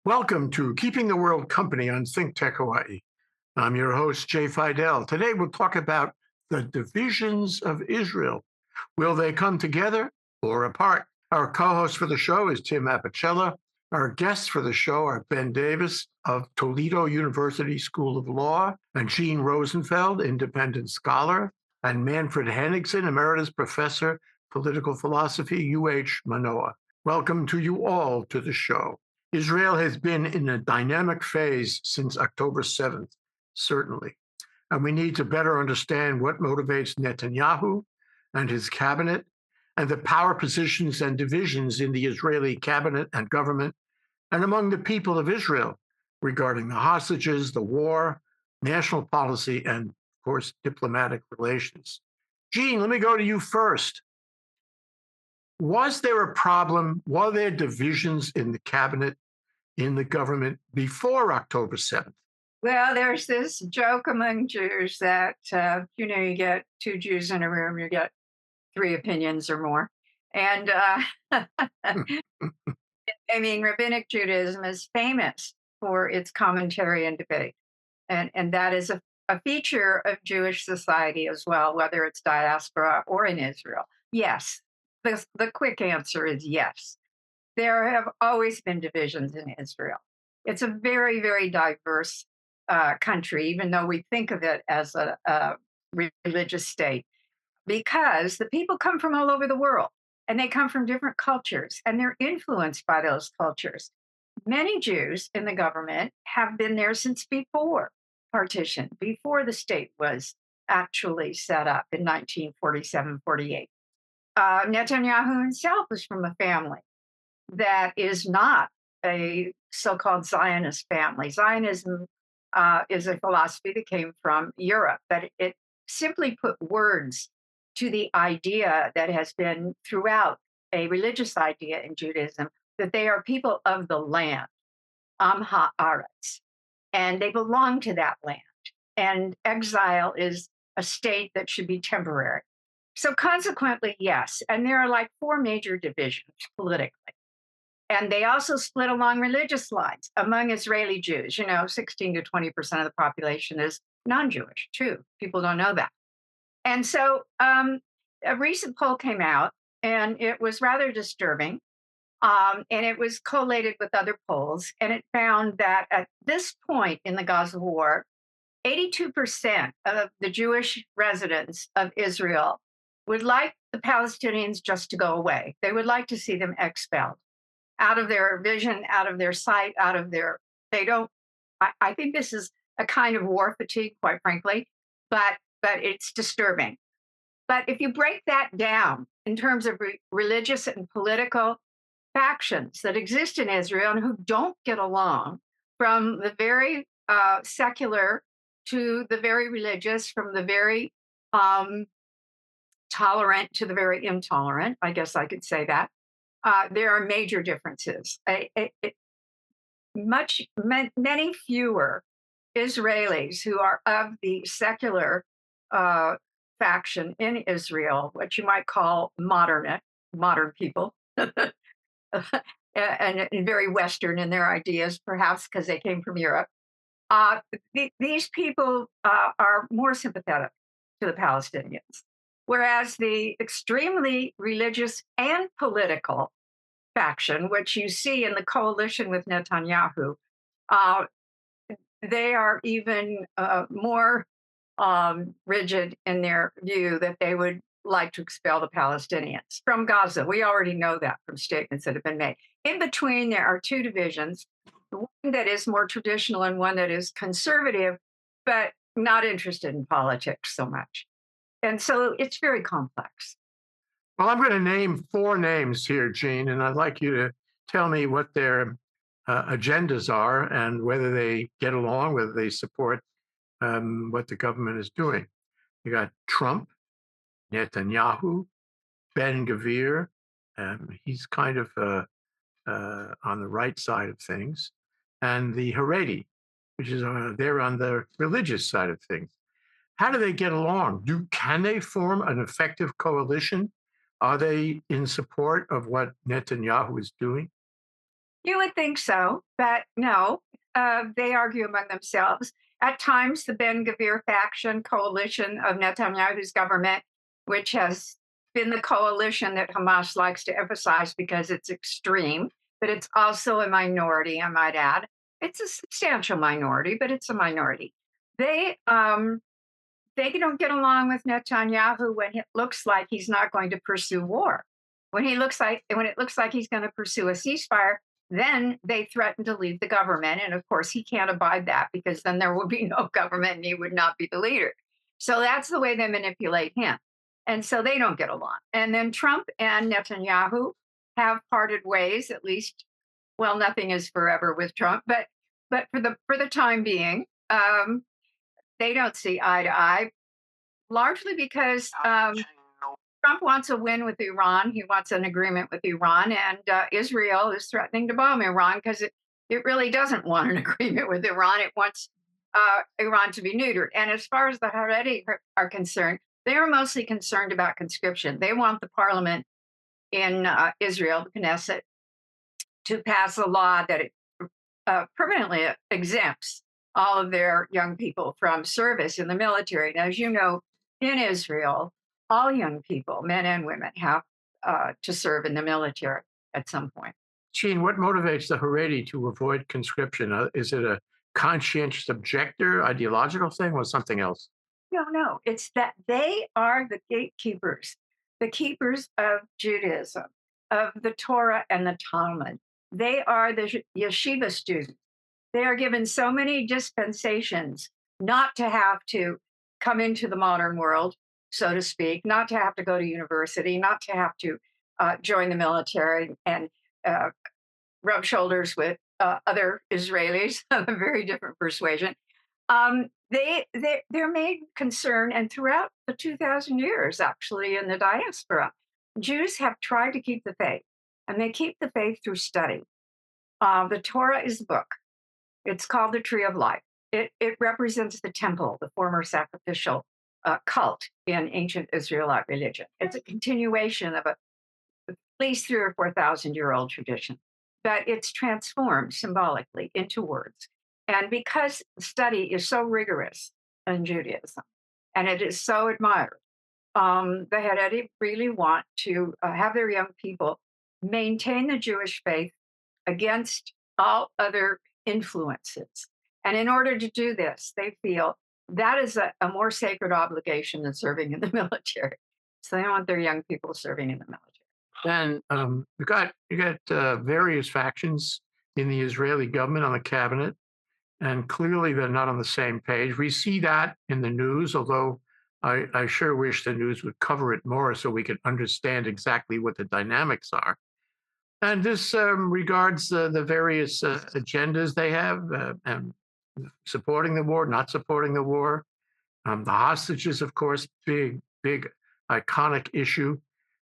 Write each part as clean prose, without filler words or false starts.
Welcome to Keeping the World Company on ThinkTech Hawaii. I'm your host, Jay Fidell. Today we'll talk about the divisions of Israel. Will they come together or apart? Our co-host for the show is Tim Apicella. Our guests for the show are Ben Davis of Toledo University School of Law and Gene Rosenfeld, independent scholar, and Manfred Henningsen, emeritus professor, political philosophy, UH Manoa. Welcome to you all to the show. Israel has been in a dynamic phase since October 7th, certainly. And we need to better understand what motivates Netanyahu and his cabinet and the power positions and divisions in the Israeli cabinet and government and among the people of Israel regarding the hostages, the war, national policy, and, of course, diplomatic relations. Gene, let me go to you first. Was there a problem? Were there divisions in the cabinet, in the government before October 7th? Well, there's this joke among Jews that, you get two Jews in a room, you get three opinions or more. And I mean, Rabbinic Judaism is famous for its commentary and debate. And that is a feature of Jewish society as well, whether it's diaspora or in Israel. Yes, the quick answer is yes. There have always been divisions in Israel. It's a very, very diverse country, even though we think of it as a religious state, because the people come from all over the world and they come from different cultures and they're influenced by those cultures. Many Jews in the government have been there since before partition, before the state was actually set up in 1947-48. Netanyahu himself was from a family that is not a so-called Zionist family. Zionism is a philosophy that came from Europe, but it simply put words to the idea that has been throughout a religious idea in Judaism, that they are people of the land, Am Haaretz, and they belong to that land. And exile is a state that should be temporary. So consequently, yes. And there are like four major divisions politically. And they also split along religious lines among Israeli Jews. 16 to 20% of the population is non-Jewish, too. People don't know that. And so a recent poll came out, and it was rather disturbing. And it was collated with other polls. And it found that at this point in the Gaza war, 82% of the Jewish residents of Israel would like the Palestinians just to go away. They would like to see them expelled out of their vision, out of their sight, I think this is a kind of war fatigue, quite frankly, but it's disturbing. But if you break that down in terms of religious and political factions that exist in Israel and who don't get along, from the very secular to the very religious, from the very tolerant to the very intolerant, I guess I could say that. There are major differences. Many fewer Israelis who are of the secular faction in Israel, what you might call modern people, and very Western in their ideas, perhaps because they came from Europe. These people are more sympathetic to the Palestinians, whereas the extremely religious and political faction, which you see in the coalition with Netanyahu, they are even more rigid in their view that they would like to expel the Palestinians from Gaza. We already know that from statements that have been made. In between, there are two divisions, one that is more traditional and one that is conservative, but not interested in politics so much. And so it's very complex. Well, I'm going to name four names here, Gene, and I'd like you to tell me what their agendas are and whether they get along, whether they support what the government is doing. You got Trump, Netanyahu, Ben Gvir. He's kind of on the right side of things, and the Haredi, which is they're on the religious side of things. How do they get along? Can they form an effective coalition? Are they in support of what Netanyahu is doing? You would think so, but no, they argue among themselves. At times, the Ben Gvir faction coalition of Netanyahu's government, which has been the coalition that Hamas likes to emphasize because it's extreme, but it's also a minority, I might add. It's a substantial minority, but it's a minority. They they don't get along with Netanyahu when it looks like he's not going to pursue war. When it looks like he's going to pursue a ceasefire, then they threaten to leave the government. And of course, he can't abide that because then there would be no government and he would not be the leader. So that's the way they manipulate him. And so they don't get along. And then Trump and Netanyahu have parted ways, at least. Well, nothing is forever with Trump, but for the time being, they don't see eye to eye, largely because Trump wants a win with Iran. He wants an agreement with Iran, and Israel is threatening to bomb Iran because it really doesn't want an agreement with Iran. It wants Iran to be neutered. And as far as the Haredi are concerned, they are mostly concerned about conscription. They want the parliament in Israel, the Knesset, to pass a law that it permanently exempts all of their young people from service in the military. And as you know, in Israel, all young people, men and women, have to serve in the military at some point. Gene, what motivates the Haredi to avoid conscription? Is it a conscientious objector, ideological thing, or something else? No, no, it's that they are the gatekeepers, the keepers of Judaism, of the Torah and the Talmud. They are the yeshiva students. They are given so many dispensations not to have to come into the modern world, so to speak, not to have to go to university, not to have to join the military and uh, rub shoulders with other Israelis of a very different persuasion. They're made concern, and throughout the 2,000 years, actually, in the diaspora, Jews have tried to keep the faith, and they keep the faith through study. The Torah is the book. It's called the Tree of Life. It represents the temple, the former sacrificial cult in ancient Israelite religion. It's a continuation of a at least 3 or 4 thousand-year-old tradition, but it's transformed symbolically into words. And because study is so rigorous in Judaism and it is so admired, the Haredi really want to have their young people maintain the Jewish faith against all other influences. And in order to do this, they feel that is a more sacred obligation than serving in the military. So they want their young people serving in the military. And you got various factions in the Israeli government on the cabinet, and clearly they're not on the same page. We see that in the news, although I sure wish the news would cover it more so we could understand exactly what the dynamics are. And this regards the various agendas they have, and supporting the war, not supporting the war. The hostages, of course, big, iconic issue.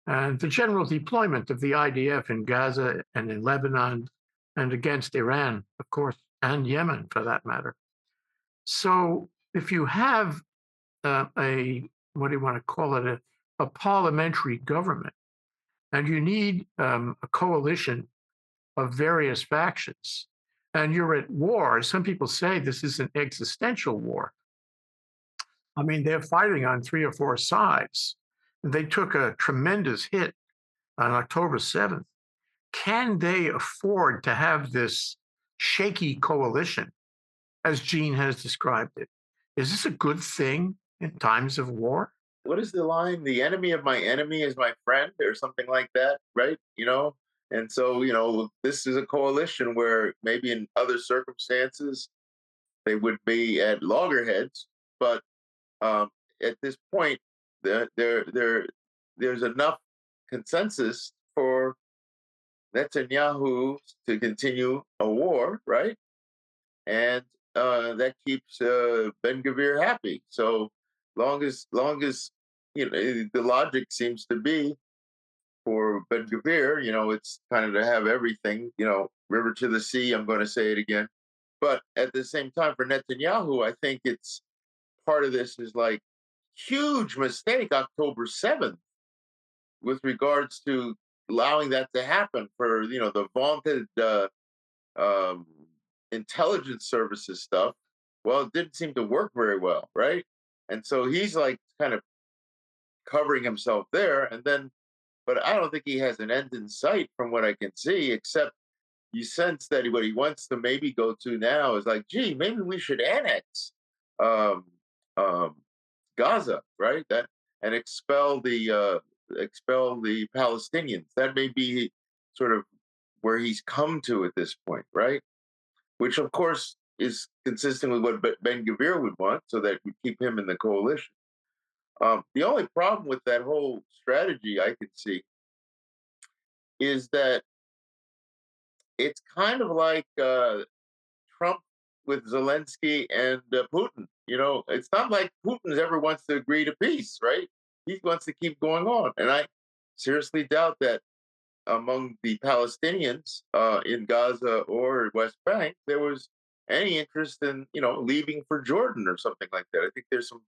And the general deployment of the IDF in Gaza and in Lebanon and against Iran, of course, and Yemen for that matter. So if you have what do you want to call it, a parliamentary government, and you need a coalition of various factions, and you're at war. Some people say this is an existential war. I mean, they're fighting on 3 or 4 sides. They took a tremendous hit on October 7th. Can they afford to have this shaky coalition, as Gene has described it? Is this a good thing in times of war? What is the line? The enemy of my enemy is my friend, or something like that, right? And so, this is a coalition where maybe in other circumstances they would be at loggerheads, but at this point, there's enough consensus for Netanyahu to continue a war, right? And that keeps Ben Gvir happy. So long as the logic seems to be for Ben Gvir, it's kind of to have everything, river to the sea. I'm going to say it again, but at the same time, for Netanyahu, I think it's part of this is like huge mistake October 7th with regards to allowing that to happen for the vaunted um, intelligence services stuff, well, it didn't seem to work very well, right? And so he's like kind of covering himself there, and then, but I don't think he has an end in sight from what I can see, except you sense that what he wants to maybe go to now is like, gee, maybe we should annex um, um, Gaza, right? That and expel the Palestinians. That may be sort of where he's come to at this point, right? Which, of course, is consistent with what Ben Gvir would want, so that we keep him in the coalition. The only problem with that whole strategy I can see is that it's kind of like Trump with Zelensky and Putin. You know, it's not like Putin ever wants to agree to peace, right? He wants to keep going on. And I seriously doubt that among the Palestinians in Gaza or West Bank, there was any interest in, leaving for Jordan or something like that. I think there's some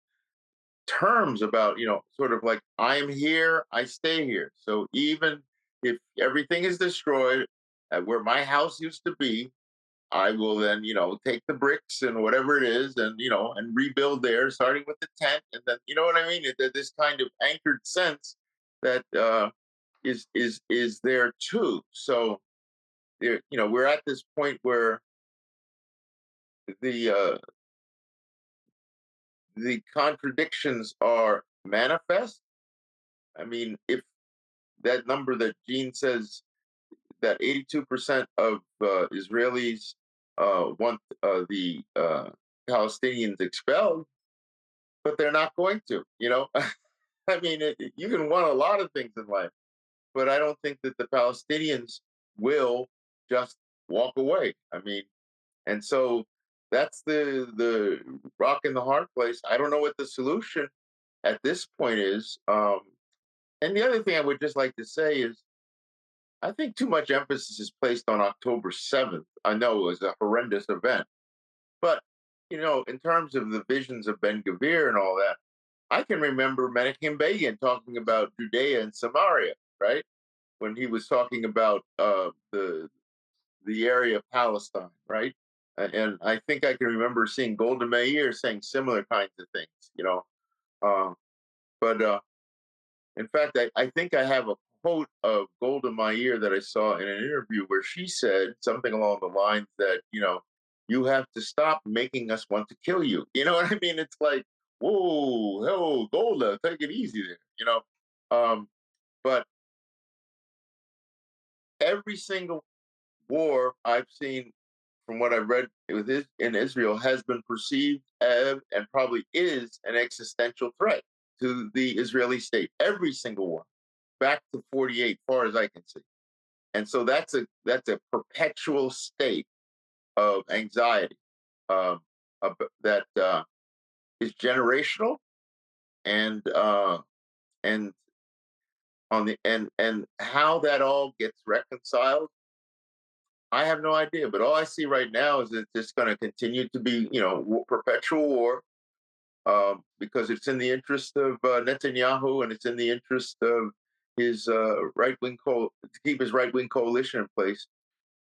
terms about, sort of like, I'm here, I stay here. So even if everything is destroyed where my house used to be, I will then, take the bricks and whatever it is and, and rebuild there, starting with the tent. And then, you know what I mean? This kind of anchored sense that is there too. So there, we're at this point where the uh, the contradictions are manifest. I mean, if that number that Gene says that 82% of Israelis want the Palestinians expelled, but they're not going to. I mean, you can want a lot of things in life, but I don't think that the Palestinians will just walk away. I mean, and so that's the rock in the hard place. I don't know what the solution at this point is. And the other thing I would just like to say is, I think too much emphasis is placed on October 7th. I know it was a horrendous event, but in terms of the visions of Ben Gvir and all that, I can remember Menachem Begin talking about Judea and Samaria, right? When he was talking about the area of Palestine, right? And I think I can remember seeing Golda Meir saying similar kinds of things, Uh, but in fact, I think I have a quote of Golda Meir that I saw in an interview where she said something along the lines that, you have to stop making us want to kill you. You know what I mean? It's like, whoa, oh, Golda, take it easy there. Um, but every single war I've seen, from what I've read in Israel, has been perceived as, and probably is, an existential threat to the Israeli state. Every single one, back to 48, far as I can see. And so that's a perpetual state of anxiety um, that is generational, and and and how that all gets reconciled, I have no idea. But all I see right now is it's just going to continue to be, perpetual war, because it's in the interest of Netanyahu, and it's in the interest of his right wing to keep his right wing coalition in place.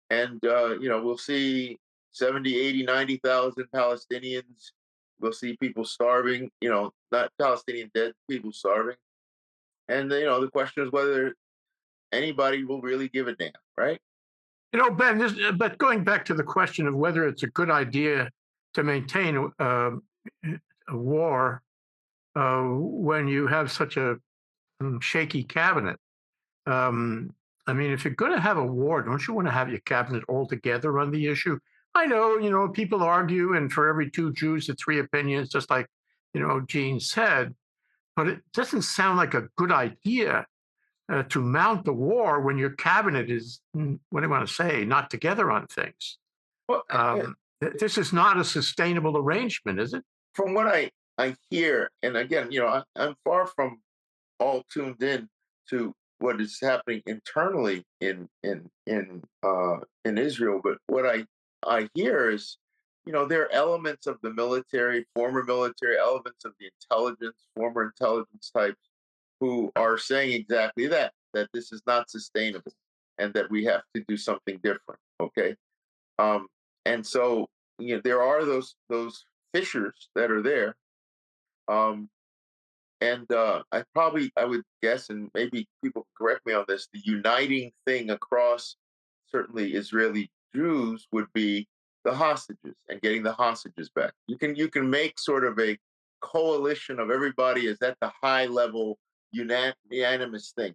And we'll see 70, 80, 90,000 Palestinians. We'll see people starving. Not Palestinian dead, people starving. And the question is whether anybody will really give a damn, right? Ben, but going back to the question of whether it's a good idea to maintain a war when you have such a shaky cabinet. I mean, if you're going to have a war, don't you want to have your cabinet all together on the issue? I know, people argue, and for every two Jews, it's three opinions, just like, Gene said, but it doesn't sound like a good idea to mount the war when your cabinet is, what do you want to say, not together on things. Well, This is not a sustainable arrangement, is it? from what I hear, and again, I'm far from all tuned in to what is happening internally in Israel, but what I hear is, there are elements of the military, former military, elements of the intelligence, former intelligence types, who are saying exactly that this is not sustainable, and that we have to do something different. Okay. Um, and so there are those fissures that are there. Um, and I would guess, and maybe people can correct me on this, the uniting thing across certainly Israeli Jews would be the hostages and getting the hostages back. You can make sort of a coalition of everybody is at the high level unanimous thing.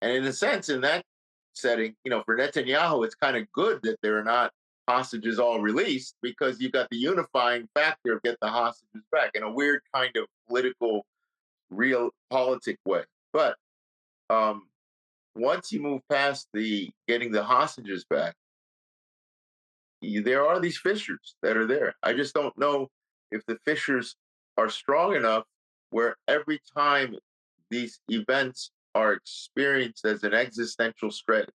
And in a sense, in that setting, for Netanyahu, it's kind of good that there are not hostages all released because you've got the unifying factor of get the hostages back in a weird kind of political real politic way. But um, once you move past the getting the hostages back, there are these fissures that are there. I just don't know if the fissures are strong enough where every time these events are experienced as an existential threat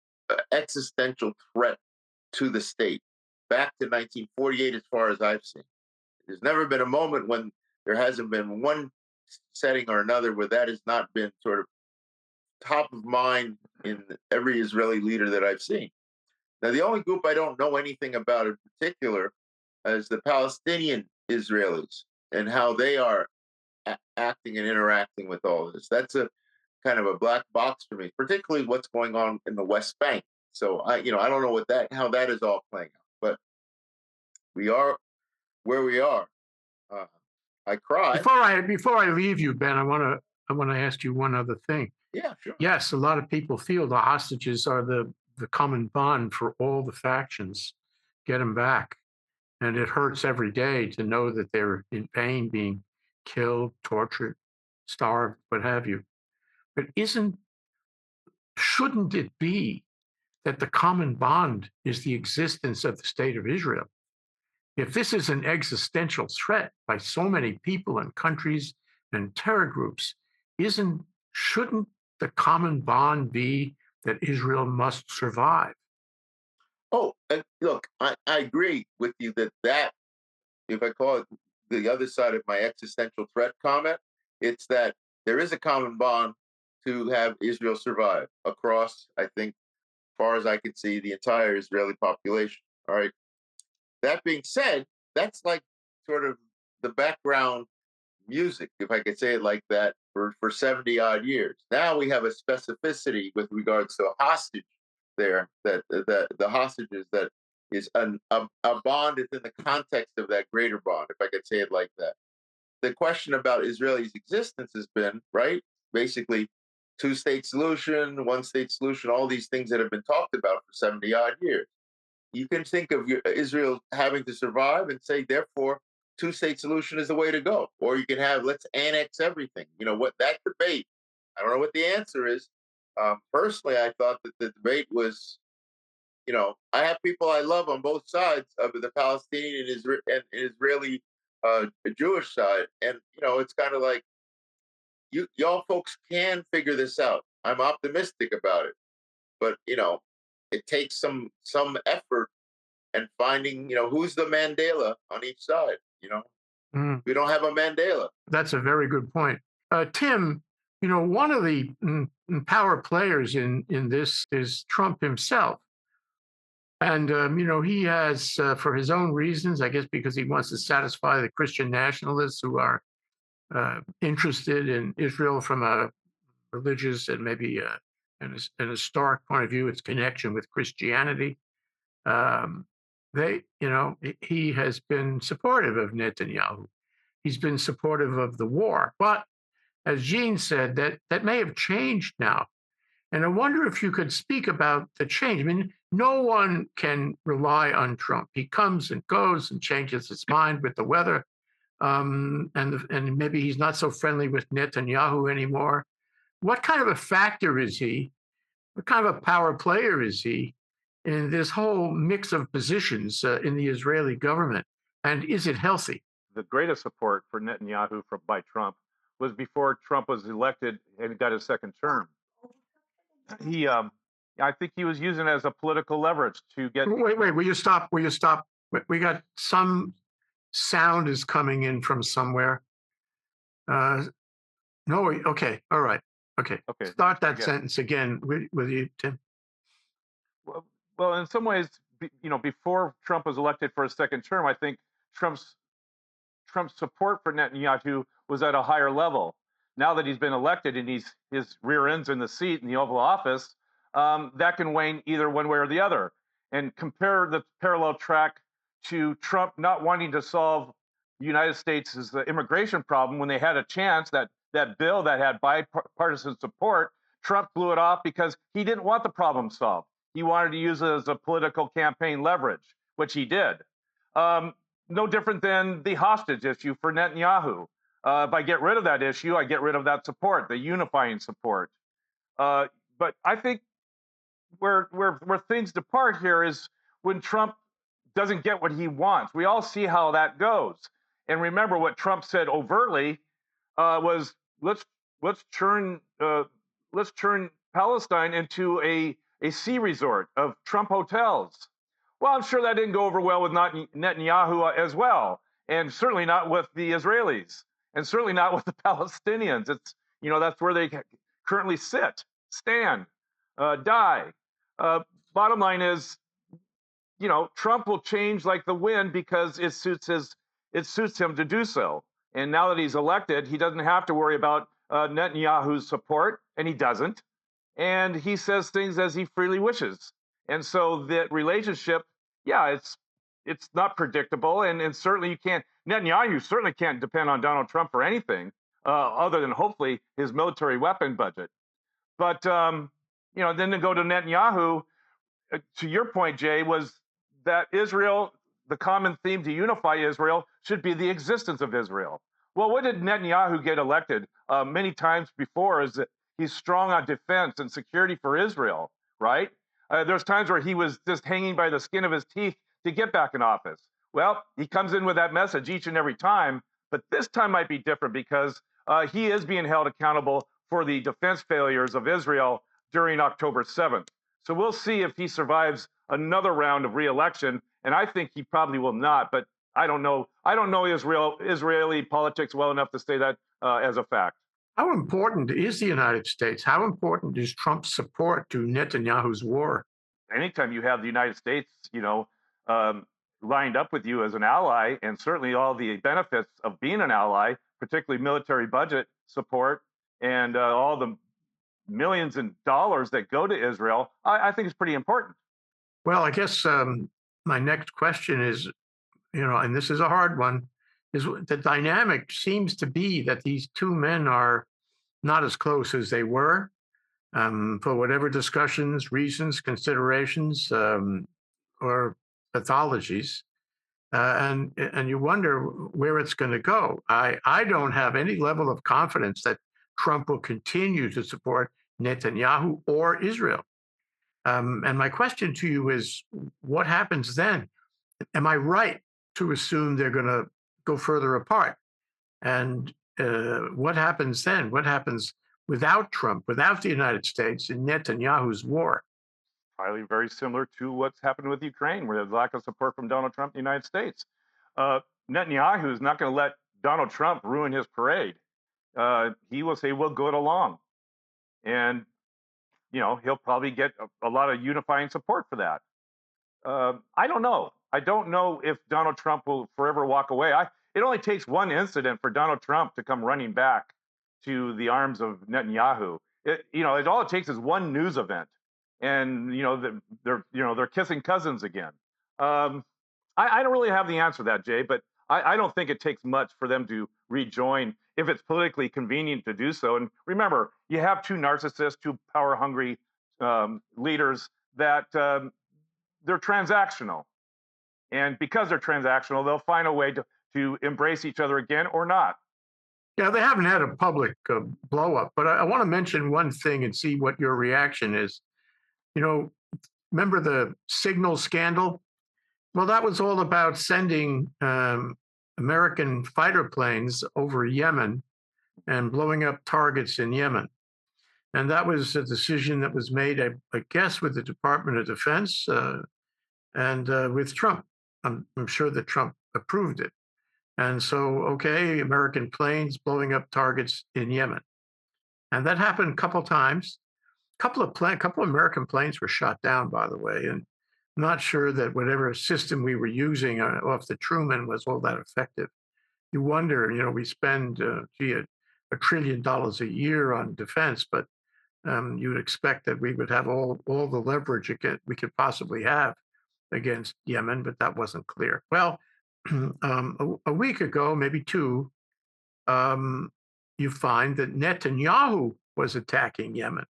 to the state. Back to 1948, as far as I've seen, there's never been a moment when there hasn't been one setting or another where that has not been sort of top of mind in every Israeli leader that I've seen. Now, the only group I don't know anything about in particular is the Palestinian Israelis and how they are acting and interacting with all this. That's a kind of a black box for me, particularly what's going on in the West Bank. So I don't know how that is all playing out, but we are where we are. Uh, I cry. Before I leave you, Ben, I want to ask you one other thing. Yeah, sure. Yes, a lot of people feel the hostages are the common bond for all the factions. Get them back, and it hurts every day to know that they're in pain, being killed, tortured, starved, what have you. But shouldn't it be that the common bond is the existence of the state of Israel? If this is an existential threat by so many people and countries and terror groups, shouldn't the common bond be that Israel must survive? Oh, and look, I agree with you that if I call it the other side of my existential threat comment, it's that there is a common bond to have Israel survive across, I think, as far as I can see, the entire Israeli population. All right. That being said, that's like sort of the background music, if I could say it like that, for 70 odd years. Now we have a specificity with regards to a hostage there, that the hostages that is a bond within the context of that greater bond, if I could say it like that. The question about Israel's existence has been, right, basically two-state solution, one-state solution, all these things that have been talked about for 70 odd years. You can think of Israel having to survive and say, therefore, two-state solution is the way to go. Or you can have let's annex everything. What that debate? I don't know what the answer is. Personally, I thought that the debate was, I have people I love on both sides of the Palestinian and Israeli Jewish side, and it's kind of like y'all folks can figure this out. I'm optimistic about it, but it takes some effort and finding, who's the Mandela on each side. Mm, We don't have a Mandela. that's a very good point. Tim, one of the power players in this is Trump himself. And, he has, for his own reasons, I guess because he wants to satisfy the Christian nationalists who are interested in Israel from a religious and maybe an historic point of view, its connection with Christianity. Um, he has been supportive of Netanyahu. He's been supportive of the war. But as Jean said, that may have changed now. And I wonder if you could speak about the change. I mean, no one can rely on Trump. He comes and goes and changes his mind with the weather. And maybe he's not so friendly with Netanyahu anymore. What kind of a factor is he? What kind of a power player is he in this whole mix of positions in the Israeli government? And is it healthy? The greatest support for Netanyahu by Trump was before Trump was elected and got his second term. I think he was using it as a political leverage to get. Wait, will you stop? Will you stop? We got some sound is coming in from somewhere. No, okay, all right. Okay. Okay. Start that sentence again with you, Tim. Well, in some ways, before Trump was elected for a second term, I think Trump's Trump's support for Netanyahu was at a higher level. Now that he's been elected and his rear end's in the seat in the Oval Office, that can wane either one way or the other. And compare the parallel track to Trump not wanting to solve the United States' immigration problem when they had a chance, that bill that had bipartisan support. Trump blew it off because he didn't want the problem solved. He wanted to use it as a political campaign leverage, which he did. No different than the hostage issue for Netanyahu. If I get rid of that issue, I get rid of that support, the unifying support. But I think where things depart here is when Trump doesn't get what he wants. We all see how that goes. And remember what Trump said overtly was let's turn Palestine into a sea resort of Trump hotels. Well, I'm sure that didn't go over well with Netanyahu as well, and certainly not with the Israelis, and certainly not with the Palestinians. It's that's where they currently stand, die. Bottom line is, Trump will change like the wind because it suits him to do so. And now that he's elected, he doesn't have to worry about Netanyahu's support, and he doesn't. And he says things as he freely wishes. And so that relationship, yeah, it's not predictable, and certainly Netanyahu certainly can't depend on Donald Trump for anything other than hopefully his military weapon budget. But then to go to Netanyahu, to your point, Jay, was that Israel, the common theme to unify Israel should be the existence of Israel. Well, what did Netanyahu get elected many times before is that he's strong on defense and security for Israel, right? There's times where he was just hanging by the skin of his teeth to get back in office. Well, he comes in with that message each and every time, but this time might be different because he is being held accountable for the defense failures of Israel during October 7th. So we'll see if he survives another round of re-election, and I think he probably will not, but I don't know. I don't know Israeli politics well enough to say that as a fact. How important is the United States? How important is Trump's support to Netanyahu's war? Anytime you have the United States, lined up with you as an ally, and certainly all the benefits of being an ally, particularly military budget support and all the millions in dollars that go to Israel, I think it's pretty important. Well, I guess my next question is, and this is a hard one, is the dynamic seems to be that these two men are not as close as they were for whatever discussions, reasons, considerations, or pathologies. And you wonder where it's going to go. I don't have any level of confidence that Trump will continue to support Netanyahu or Israel. And my question to you is, what happens then? Am I right to assume they're going to go further apart? And what happens then? What happens without Trump, without the United States in Netanyahu's war? Probably very similar to what's happened with Ukraine, where there's lack of support from Donald Trump in the United States. Netanyahu is not going to let Donald Trump ruin his parade. He will say, we'll go it along. And, he'll probably get a lot of unifying support for that. I don't know. I don't know if Donald Trump will forever walk away. It only takes one incident for Donald Trump to come running back to the arms of Netanyahu. All it takes is one news event, and they're kissing cousins again. I don't really have the answer to that, Jay, but I don't think it takes much for them to rejoin if it's politically convenient to do so. And remember, you have two narcissists, two power-hungry leaders that they're transactional. And because they're transactional, they'll find a way to embrace each other again or not. Yeah, they haven't had a public blow up, but I want to mention one thing and see what your reaction is. Remember the signal scandal? Well, that was all about sending American fighter planes over Yemen and blowing up targets in Yemen. And that was a decision that was made, I guess, with the Department of Defense and with Trump. I'm sure that Trump approved it. And so, okay, American planes blowing up targets in Yemen. And that happened a couple times. A couple of American planes were shot down, by the way, and not sure that whatever system we were using off the Truman was all that effective. You wonder, we spend, $1 trillion a year on defense, but you would expect that we would have all the leverage we could possibly have against Yemen, but that wasn't clear. Well, a week ago, maybe two, you find that Netanyahu was attacking Yemen.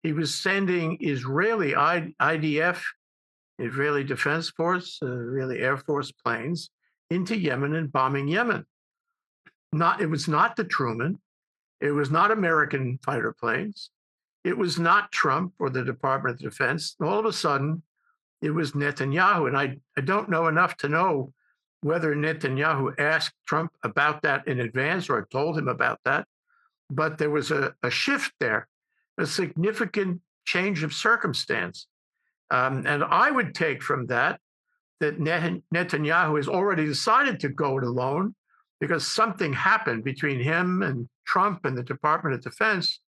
He was sending Israeli IDF, Israeli Defense Force, Israeli Air Force planes into Yemen and bombing Yemen. It was not the Truman. It was not American fighter planes. It was not Trump or the Department of Defense. All of a sudden, it was Netanyahu. And I don't know enough to know whether Netanyahu asked Trump about that in advance or told him about that. But there was a shift there, a significant change of circumstance. And I would take from that Netanyahu has already decided to go it alone because something happened between him and Trump and the Department of Defense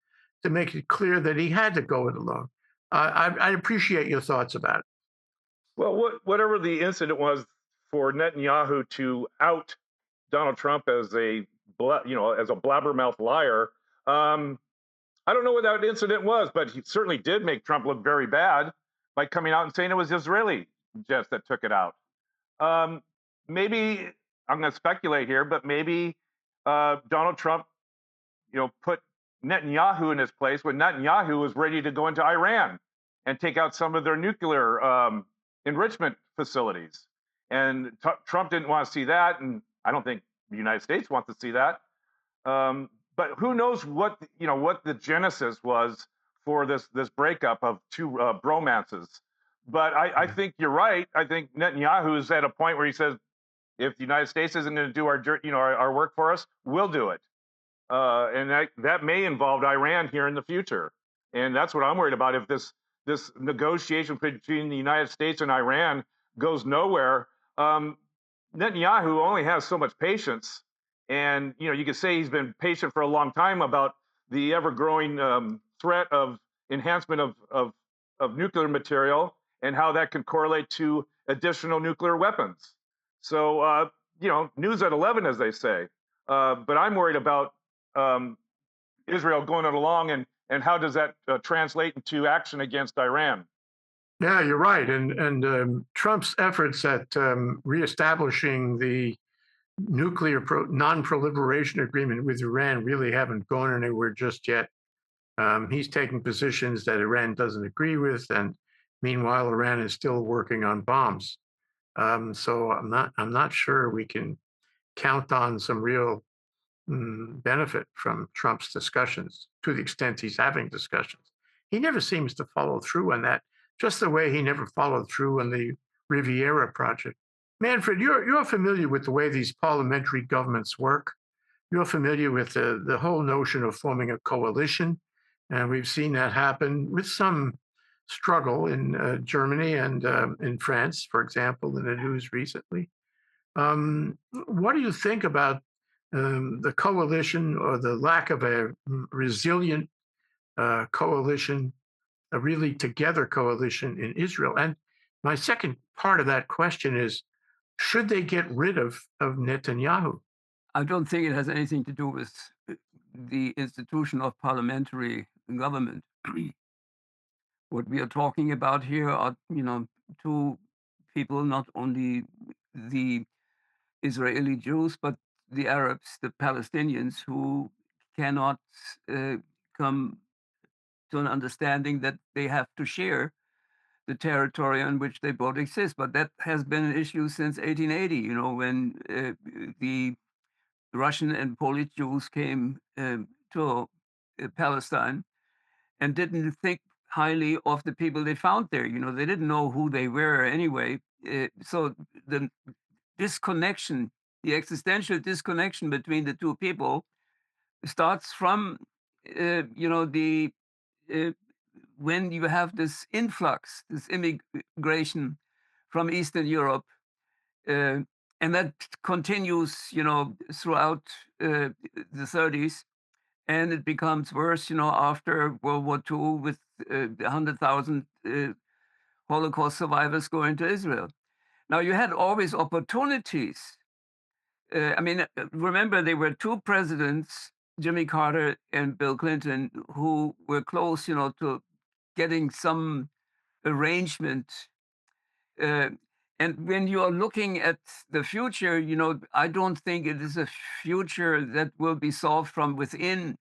to make it clear that he had to go it alone. I appreciate your thoughts about it. Well, whatever the incident was for Netanyahu to out Donald Trump as a blabbermouth liar, I don't know what that incident was, but he certainly did make Trump look very bad by coming out and saying it was Israeli jets that took it out. Maybe I'm going to speculate here, but maybe Donald Trump, put Netanyahu in his place when Netanyahu was ready to go into Iran and take out some of their nuclear enrichment facilities. And Trump didn't want to see that, and I don't think the United States wants to see that. But who knows what the genesis was for this breakup of two bromances. But I think you're right. I think Netanyahu is at a point where he says, if the United States isn't going to do our work for us, we'll do it. And that may involve Iran here in the future. And that's what I'm worried about. If this negotiation between the United States and Iran goes nowhere, Netanyahu only has so much patience. And you could say he's been patient for a long time about the ever-growing threat of enhancement of nuclear material and how that can correlate to additional nuclear weapons. So news at 11, as they say. But I'm worried about Israel going it along, and how does that translate into action against Iran? Yeah, you're right. And Trump's efforts at reestablishing the nuclear non-proliferation agreement with Iran really haven't gone anywhere just yet. He's taking positions that Iran doesn't agree with, and meanwhile, Iran is still working on bombs. So I'm not sure we can count on some real benefit from Trump's discussions to the extent he's having discussions. He never seems to follow through on that, just the way he never followed through on the Riviera project. Manfred, you're familiar with the way these parliamentary governments work. You're familiar with the whole notion of forming a coalition, and we've seen that happen with some struggle in Germany and in France, for example, in the news recently. What do you think about the coalition or the lack of a resilient coalition, a really together coalition in Israel? And my second part of that question is, should they get rid of Netanyahu? I don't think it has anything to do with the institution of parliamentary government. What we are talking about here are, two people, not only the Israeli Jews, but the Arabs, the Palestinians, who cannot come to an understanding that they have to share the territory on which they both exist. But that has been an issue since 1880, when the Russian and Polish Jews came to Palestine and didn't think highly of the people they found there. They didn't know who they were anyway. So the disconnection, the existential disconnection between the two people starts from, the when you have this influx, this immigration from Eastern Europe, and that continues, throughout the 30s, and it becomes worse, after World War II with 100,000 Holocaust survivors going to Israel. Now, you had always opportunities. Remember, there were two presidents, Jimmy Carter and Bill Clinton, who were close, to getting some arrangement. Uh, and when you are looking at the future, I don't think it is a future that will be solved from within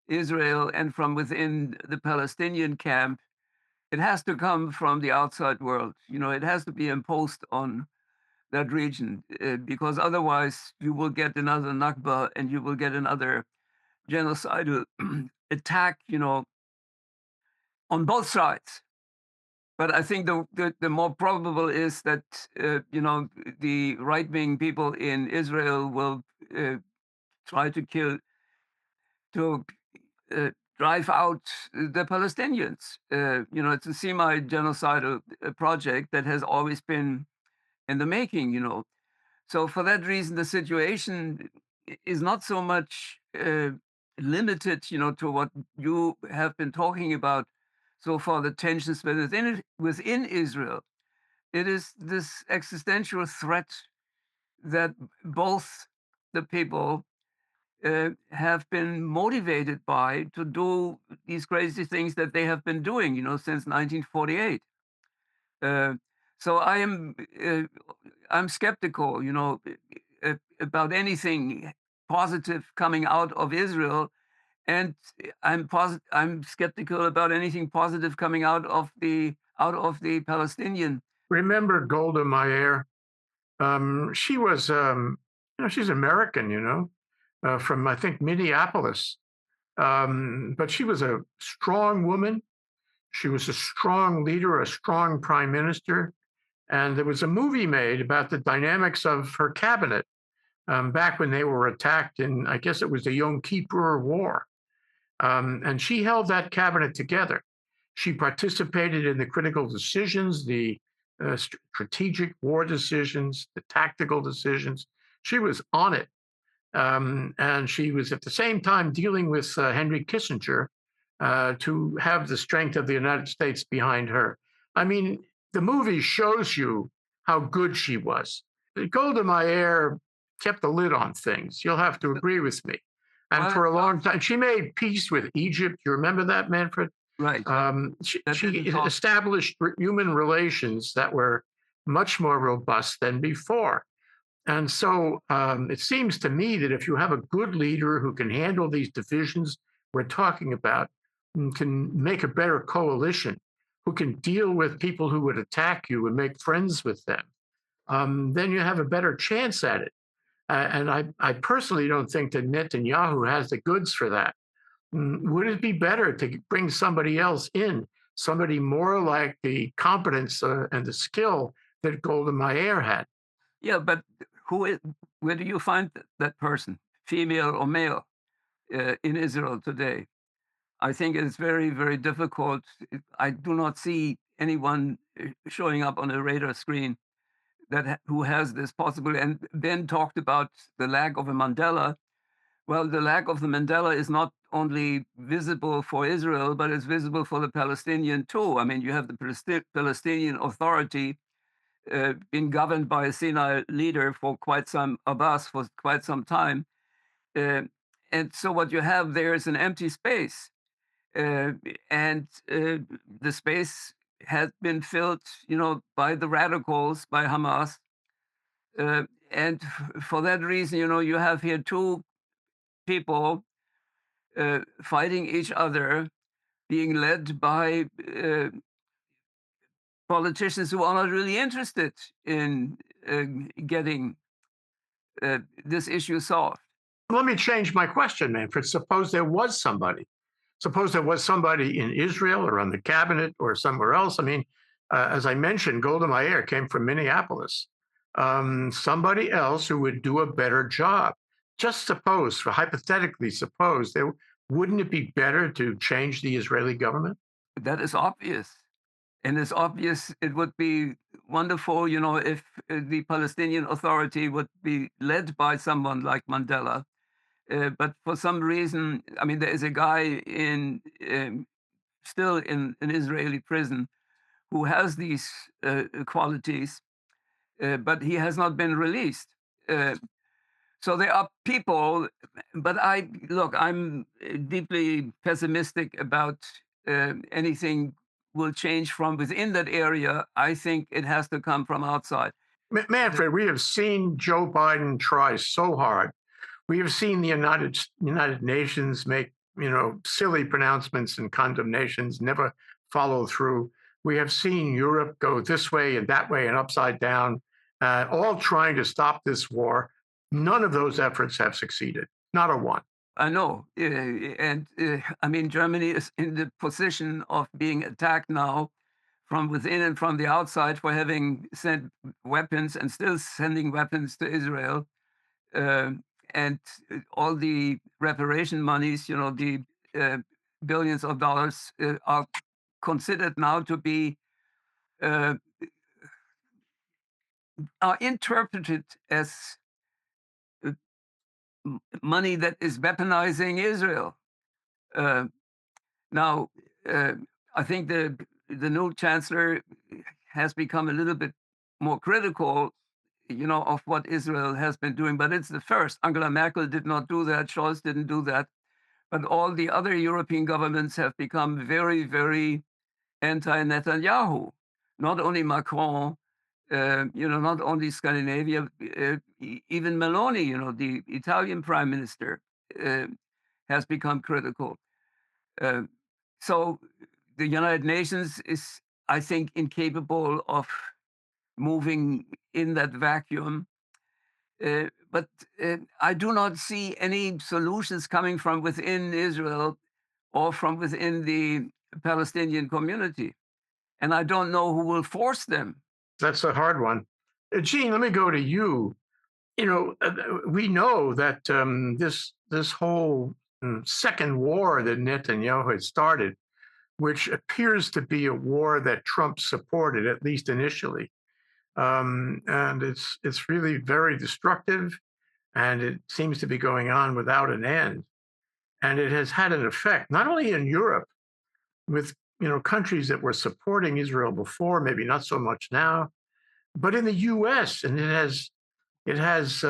Israel and from within the Palestinian camp. It has to come from the outside world. It has to be imposed on that region, because otherwise you will get another Nakba and you will get another genocidal attack, on both sides. But I think the more probable is that, the right-wing people in Israel will try to drive out the Palestinians. It's a semi-genocidal project that has always been in the making. So for that reason, the situation is not so much limited, to what you have been talking about so far, the tensions within Israel. It is this existential threat that both the people have been motivated by to do these crazy things that they have been doing, since 1948. Uh, so I'm skeptical, about anything positive coming out of Israel, and I'm skeptical about anything positive coming out of the Palestinian. Remember Golda Meir? She was, she's American, from, I think, Minneapolis. But she was a strong woman. She was a strong leader, a strong prime minister. And there was a movie made about the dynamics of her cabinet back when they were attacked in, I guess it was the Yom Kippur War. And she held that cabinet together. She participated in the critical decisions, the strategic war decisions, the tactical decisions. She was on it. And she was at the same time dealing with Henry Kissinger to have the strength of the United States behind her. I mean, the movie shows you how good she was. Golda Meir kept the lid on things. You'll have to agree with me. And Well, for a long time, she made peace with Egypt. You remember that, Manfred? right. She didn't talk- established human relations that were much more robust than before. And so it seems to me that if you have a good leader who can handle these divisions we're talking about, and can make a better coalition, who can deal with people who would attack you and make friends with them, then you have a better chance at it. And I personally don't think that Netanyahu has the goods for that. Would it be better to bring somebody else in, somebody more like the competence and the skill that Golda Meir had? Yeah, but where do you find that person, female or male, in Israel today? I think it's very, very difficult. I do not see anyone showing up on a radar screen who has this possible. And Ben talked about the lack of a Mandela. Well, the lack of the Mandela is not only visible for Israel, but it's visible for the Palestinian too. I mean, you have the Palestinian Authority been governed by a Sinai leader for quite some time. Uh, and so what you have there is an empty space. Uh, and the space has been filled, by the radicals, by Hamas. And for that reason, you have here two people fighting each other, being led by politicians who are not really interested in getting this issue solved. Let me change my question, Manfred. Suppose there was somebody. Suppose there was somebody in Israel or on the cabinet or somewhere else. I mean, as I mentioned, Golda Meir came from Minneapolis. Somebody else who would do a better job. Just suppose, for hypothetically, suppose there wouldn't it be better to change the Israeli government? That is obvious. And it's obvious it would be wonderful, if the Palestinian Authority would be led by someone like Mandela. But for some reason, I mean, there is a guy still in an Israeli prison who has these qualities, but he has not been released. So there are people, but I'm deeply pessimistic about anything will change from within that area. I think it has to come from outside. Manfred, we have seen Joe Biden try so hard. We have seen the United Nations make, silly pronouncements and condemnations, never follow through. We have seen Europe go this way and that way and upside down, all trying to stop this war. None of those efforts have succeeded, not a one. I know. And I mean, Germany is in the position of being attacked now from within and from the outside for having sent weapons and still sending weapons to Israel. And all the reparation monies, the billions of dollars are considered now to be, are interpreted as money that is weaponizing Israel. Now, I think the new chancellor has become a little bit more critical, of what Israel has been doing, but it's the first. Angela Merkel did not do that. Scholz didn't do that. But all the other European governments have become very, very anti-Netanyahu. Not only Macron, not only Scandinavia, even Meloni, the Italian prime minister, has become critical. So the United Nations is, I think, incapable of moving in that vacuum. But I do not see any solutions coming from within Israel or from within the Palestinian community. And I don't know who will force them. That's a hard one. Gene, let me go to you. We know that this whole second war that Netanyahu had started, which appears to be a war that Trump supported, at least initially, and it's really very destructive, and it seems to be going on without an end, and it has had an effect not only in Europe with countries that were supporting Israel before, maybe not so much now, but in the U.S., and it has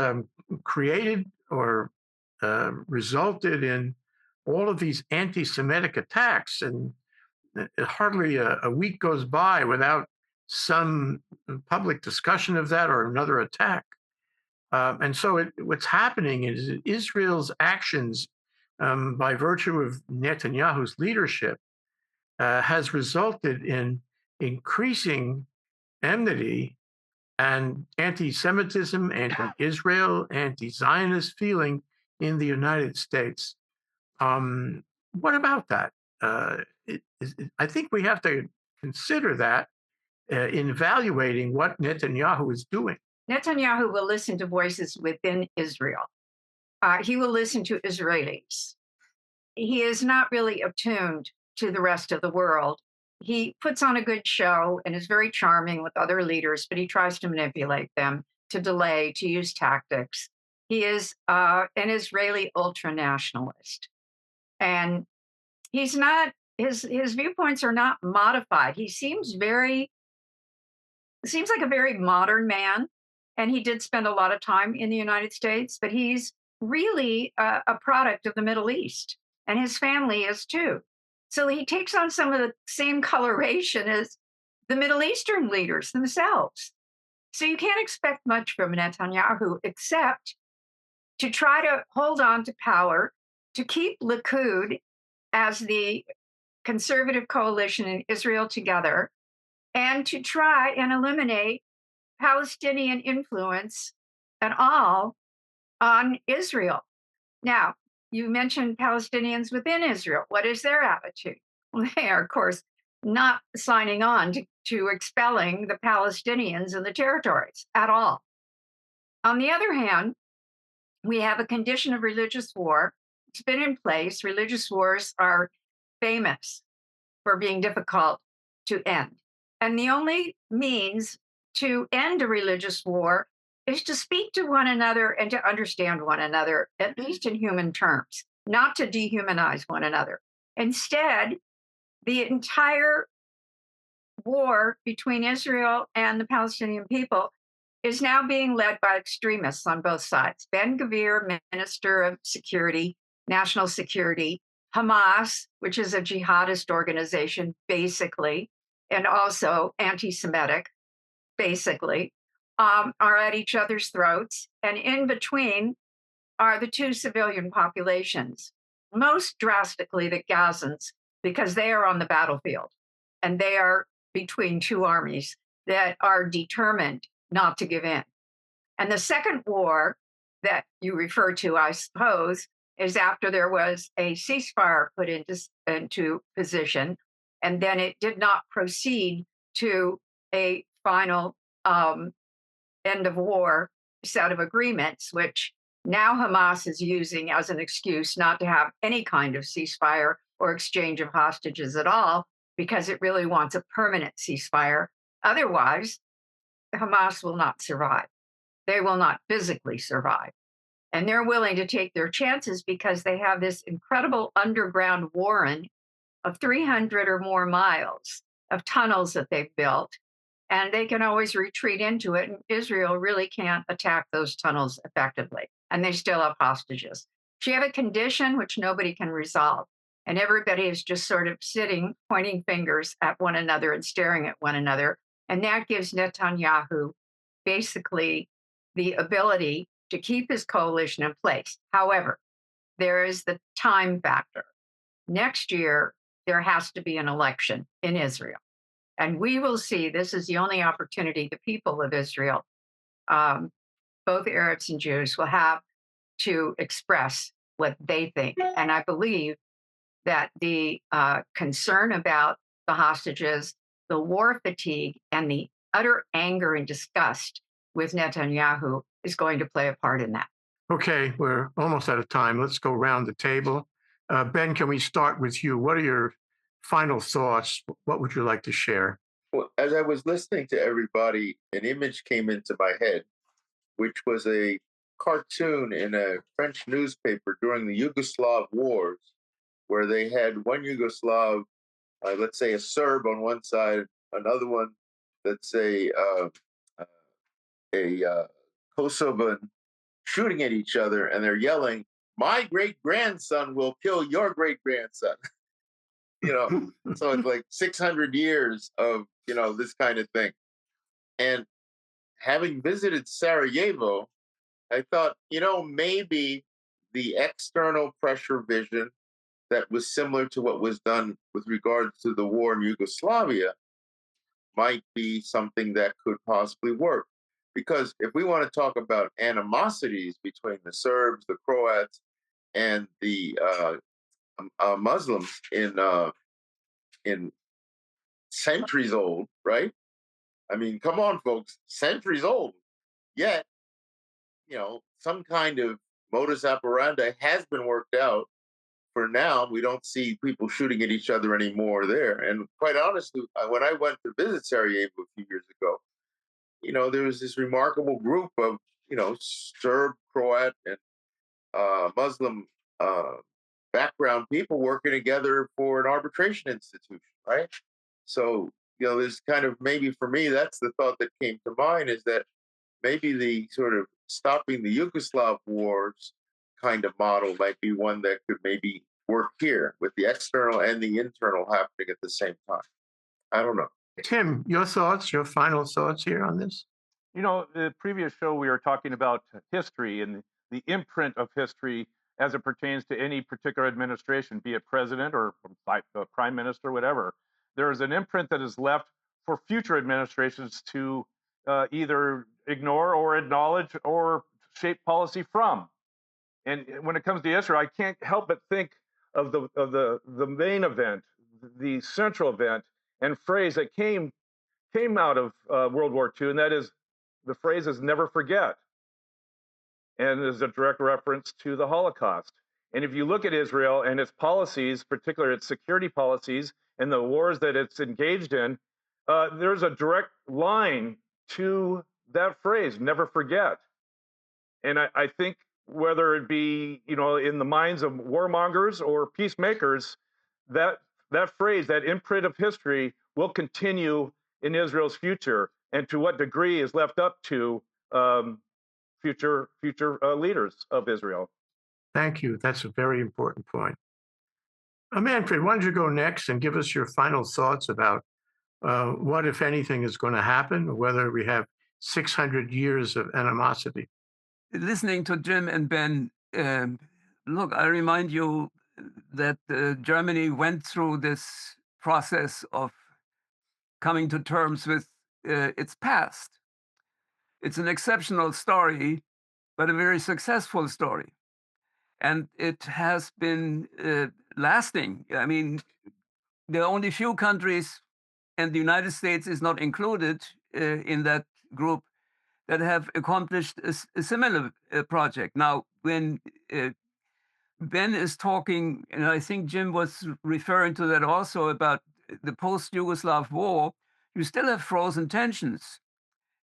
created or resulted in all of these anti-Semitic attacks, and hardly a week goes by without some public discussion of that or another attack. And so what's happening is that Israel's actions, by virtue of Netanyahu's leadership, has resulted in increasing enmity and anti-Semitism, anti-Israel, anti-Zionist feeling in the United States. What about that? I think we have to consider that in evaluating what Netanyahu is doing. Netanyahu will listen to voices within Israel. He will listen to Israelis. He is not really attuned to the rest of the world. He puts on a good show and is very charming with other leaders, but he tries to manipulate them, to delay, to use tactics. He is an Israeli ultranationalist. And he's not, his viewpoints are not modified. He seems like a very modern man. And he did spend a lot of time in the United States, but he's really a product of the Middle East. And his family is too. So he takes on some of the same coloration as the Middle Eastern leaders themselves. So you can't expect much from Netanyahu except to try to hold on to power, to keep Likud as the conservative coalition in Israel together, and to try and eliminate Palestinian influence at all on Israel. Now, you mentioned Palestinians within Israel. What is their attitude? Well, they are, of course, not signing on to expelling the Palestinians in the territories at all. On the other hand, we have a condition of religious war. It's been in place. Religious wars are famous for being difficult to end. And the only means to end a religious war is to speak to one another and to understand one another, at least in human terms, not to dehumanize one another. Instead, the entire war between Israel and the Palestinian people is now being led by extremists on both sides. Ben Gvir, Minister of Security, National Security, Hamas, which is a jihadist organization, basically, and also anti Semitic, basically, are at each other's throats. And in between are the two civilian populations, most drastically the Gazans, because they are on the battlefield and they are between two armies that are determined not to give in. And the second war that you refer to, I suppose, is after there was a ceasefire put into position, and then it did not proceed to a final end of war set of agreements, which now Hamas is using as an excuse not to have any kind of ceasefire or exchange of hostages at all, because it really wants a permanent ceasefire. Otherwise, Hamas will not survive. They will not physically survive. And they're willing to take their chances because they have this incredible underground warren of 300 or more miles of tunnels that they've built. And they can always retreat into it. And Israel really can't attack those tunnels effectively. And they still have hostages. So you have a condition which nobody can resolve. And everybody is just sort of sitting, pointing fingers at one another and staring at one another. And that gives Netanyahu basically the ability to keep his coalition in place. However, there is the time factor. Next year, there has to be an election in Israel. And we will see, this is the only opportunity the people of Israel, both Arabs and Jews, will have to express what they think. And I believe that the concern about the hostages, the war fatigue, and the utter anger and disgust with Netanyahu is going to play a part in that. Okay, we're almost out of time. Let's go around the table. Ben, can we start with you? What are your final thoughts? What would you like to share? Well, as I was listening to everybody, an image came into my head, which was a cartoon in a French newspaper during the Yugoslav wars, where they had one Yugoslav, let's say a Serb on one side, another one, let's say a Kosovan, shooting at each other, and they're yelling, "My great grandson will kill your great grandson." So it's like 600 years of this kind of thing. And having visited Sarajevo, I thought, maybe the external pressure vision that was similar to what was done with regards to the war in Yugoslavia might be something that could possibly work. Because if we want to talk about animosities between the Serbs, the Croats, and the Muslims in centuries old, right? I mean, come on, folks, centuries old. Yet, some kind of modus operandi has been worked out. For now, we don't see people shooting at each other anymore there. And quite honestly, when I went to visit Sarajevo a few years ago, there was this remarkable group of, Serb, Croat, and Muslim background people working together for an arbitration institution, right? So, there's kind of, maybe for me, that's the thought that came to mind, is that maybe the sort of stopping the Yugoslav wars kind of model might be one that could maybe work here, with the external and the internal happening at the same time. I don't know. Tim, your thoughts, your final thoughts here on this? The previous show we were talking about history and the imprint of history as it pertains to any particular administration, be it president or prime minister, whatever. There is an imprint that is left for future administrations to either ignore or acknowledge or shape policy from. And when it comes to Israel, I can't help but think of the main event, the central event and phrase that came out of World War II, and that is, the phrase is "never forget," and is a direct reference to the Holocaust. And if you look at Israel and its policies, particularly its security policies and the wars that it's engaged in, there's a direct line to that phrase, "never forget." And I think whether it be in the minds of warmongers or peacemakers, that that phrase, that imprint of history, will continue in Israel's future, and to what degree is left up to future leaders of Israel. Thank you. That's a very important point. Manfred, why don't you go next and give us your final thoughts about what, if anything, is going to happen, whether we have 600 years of animosity? Listening to Jim and Ben, look, I remind you that Germany went through this process of coming to terms with its past. It's an exceptional story, but a very successful story. And it has been lasting. I mean, there are only few countries, and the United States is not included in that group, that have accomplished a similar project. Now, when Ben is talking, and I think Jim was referring to that also, about the post-Yugoslav war, you still have frozen tensions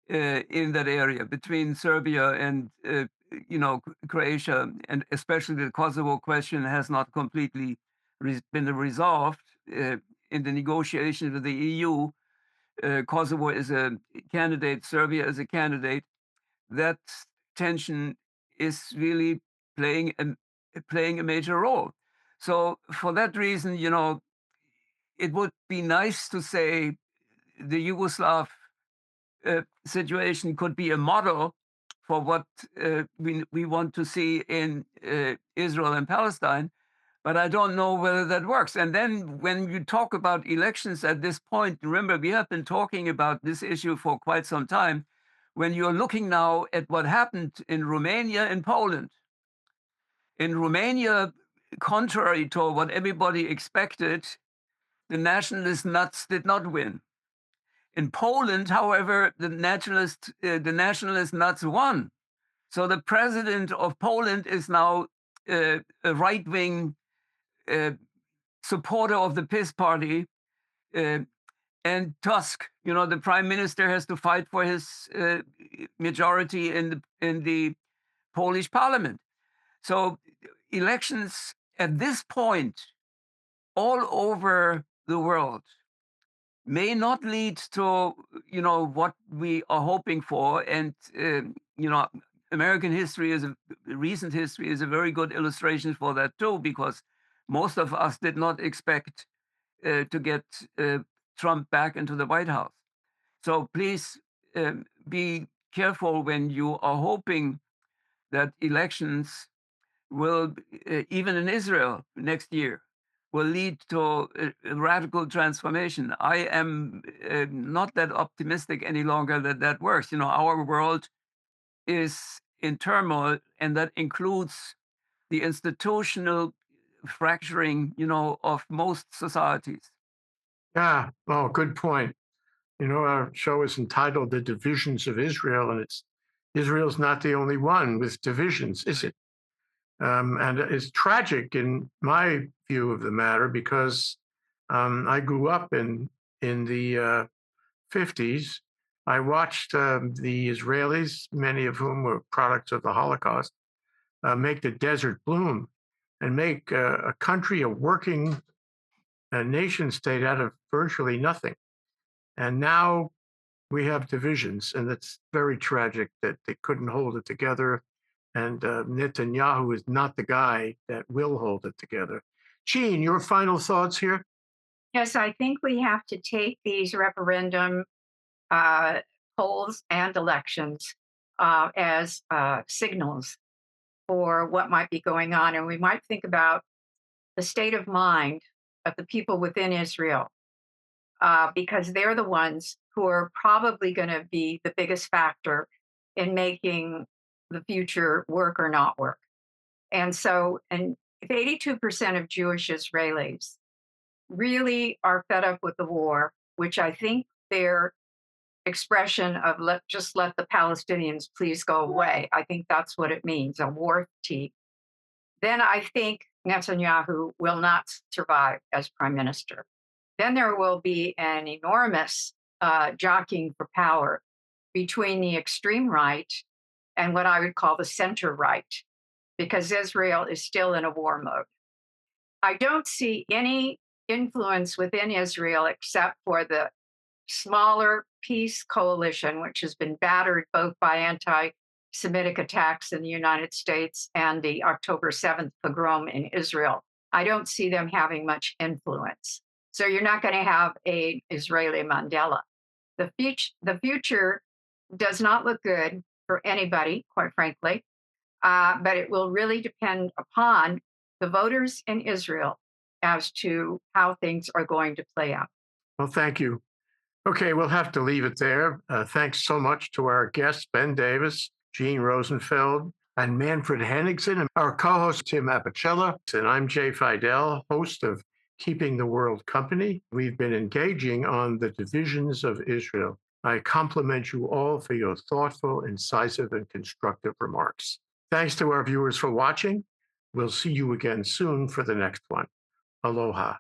in that area between Serbia and Croatia, and especially the Kosovo question has not completely been resolved in the negotiations with the EU. Kosovo is a candidate, Serbia is a candidate. That tension is really playing a major role. So for that reason, it would be nice to say the Yugoslav situation could be a model for what we want to see in Israel and Palestine, but I don't know whether that works. And then when you talk about elections at this point, remember, we have been talking about this issue for quite some time. When you're looking now at what happened in Romania and Poland, in Romania, contrary to what everybody expected, the nationalist nuts did not win. In Poland, however, the nationalist nuts won. So the president of Poland is now a right-wing supporter of the PiS party, and Tusk, the prime minister, has to fight for his majority in the Polish parliament. So elections at this point all over the world may not lead to what we are hoping for, and American history recent history is a very good illustration for that too, because most of us did not expect to get Trump back into the White House. So please be careful when you are hoping that elections will, even in Israel next year, will lead to a radical transformation. I am not that optimistic any longer that works. Our world is in turmoil, and that includes the institutional fracturing, of most societies. Yeah, well, good point. Our show is entitled The Divisions of Israel, and Israel's not the only one with divisions, is it? And it's tragic in my view of the matter, because I grew up in the 50s. I watched the Israelis, many of whom were products of the Holocaust, make the desert bloom and make a country, a working nation state, out of virtually nothing. And now we have divisions, and it's very tragic that they couldn't hold it together. And Netanyahu is not the guy that will hold it together. Jean, your final thoughts here? Yes, I think we have to take these referendum polls and elections as signals for what might be going on. And we might think about the state of mind of the people within Israel, because they're the ones who are probably going to be the biggest factor in making the future work or not work. And so, and if 82% of Jewish Israelis really are fed up with the war, which I think their expression of just let the Palestinians please go away, I think that's what it means, a war fatigue, then I think Netanyahu will not survive as prime minister. Then there will be an enormous jockeying for power between the extreme right and what I would call the center right, because Israel is still in a war mode. I don't see any influence within Israel except for the smaller peace coalition, which has been battered both by anti Semitic attacks in the United States and the October 7th pogrom in Israel. I don't see them having much influence. So you're not going to have an Israeli Mandela. The future does not look good for anybody, quite frankly, but it will really depend upon the voters in Israel as to how things are going to play out. Well, thank you. Okay, we'll have to leave it there. Thanks so much to our guests, Ben Davis, Gene Rosenfeld, and Manfred Henningsen, and our co-host, Tim Apicella. And I'm Jay Fidell, host of Keeping the World Company. We've been engaging on the divisions of Israel. I compliment you all for your thoughtful, incisive, and constructive remarks. Thanks to our viewers for watching. We'll see you again soon for the next one. Aloha.